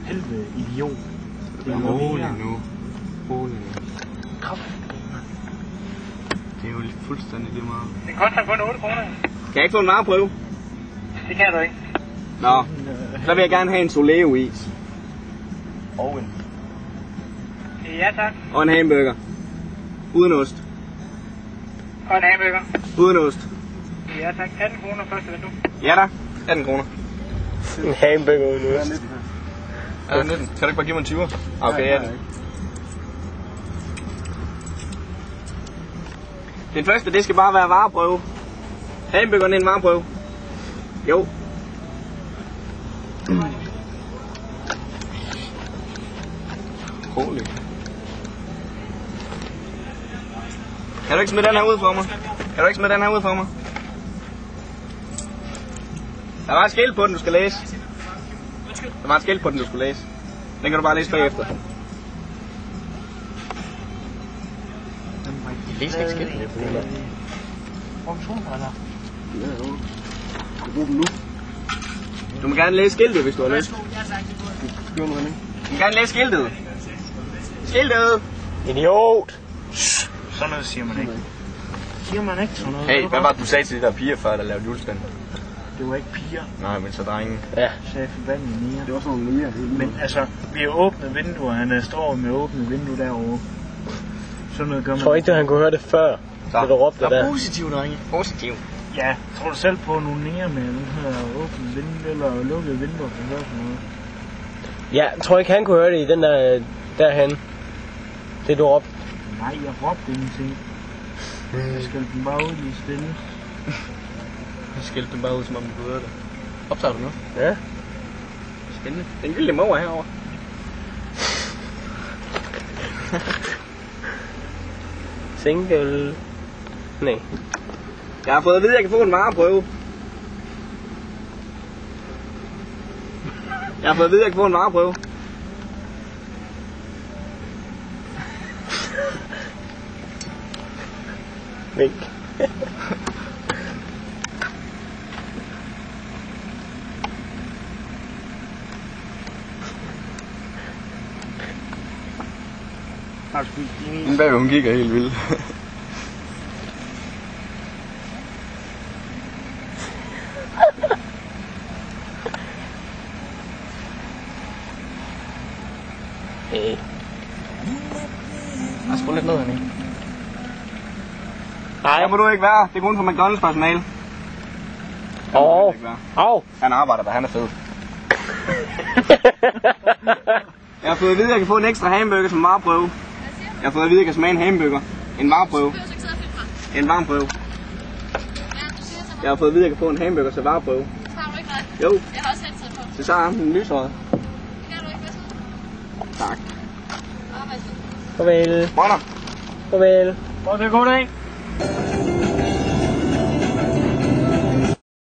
helvede idiot. Det er rolig nu. Rolig nu. Kom. Det er jo fuldstændig det meget. Det koster kun 8 kroner. Kan jeg ikke få en vareprøve? Det kan du ikke. Nå, så vil jeg gerne have en Soleo-is. Og en. Ja, tak. Og en hamburger. Uden ost. Og en hamburger. Uden ost. Ja, tak. 18 kroner første vindue. Ja da. 18 kroner. En hamburger uden ost. Er det 19? Kan du ikke bare give mig en 20'er? Okay, 18. Den første, det skal bare være vareprøve. Hamburgeren er en vareprøve. Jo. Holy. Kan du ikke smide den her ud for mig? Kan du ikke smide den her ud for mig? Der var et skilt på den, du skal læse. Der var et skilt på den, du skulle læse. Den kan du bare læse bagefter. Jeg læste ikke skiltet, jeg bruger det. Hvor er solbriller? Ja, jo. Du bruger dem nu. Du må gerne læse skiltet, hvis du har lyst. Du må gerne læse skiltet. Skiltet! Idiot! Sådan noget siger man ikke. Siger man ikke sådan noget? Hey, hvad var det, du sagde til de der piger før, der lavede julestand? Det var ikke piger. Nej, men så drenge. Ja. Sagde forbandet nier. Det var sådan nogle nier. Men altså, vi har åbnet vinduer. Han står med åbnet vindue derovre. Sådan noget gør man. Jeg tror ikke, han kunne høre det før, da du råbte det der. Positiv, drenge. Positiv. Ja, tror du selv på nogle nier med den her åbnet vindue eller lukket vinduer? Kan høre sådan noget? Ja, jeg tror ikke, han kunne høre det i den der derhen. Det du råbte. Nej, jeg råbte ingenting. Jeg skældte dem bare ud lige stille. Jeg skældte dem bare ud, som om du kunne høre det. Optager du nu? Ja. Spændende. Den gyldne mor er herovre. Single. Nej. Jeg har fået at vide, at jeg kan få en vareprøve. Jeg har fået at vide, at jeg kan få en vareprøve. Vink. Den bagved, hun kigger helt vildt. Hey. Jeg har sgu lidt ned, Henning. Nej. Der må du ikke være. Det er kun for McDonald's personale. Han arbejder der, han er fed. Jeg har fået at vide, at jeg kan få en ekstra hamburger som vareprøve. Jeg har fået at vide, at jeg kan smage en hamburger. En vareprøve. En vareprøve. Jeg har fået at vide, at jeg kan få en hamburger som vareprøve. Har du ikke ret? Jo. Jeg har også headset på. Så tager han den lyshåret. Kan du ikke være Tak. Farvel. Morgen. Farvel. Hvor er det god dag?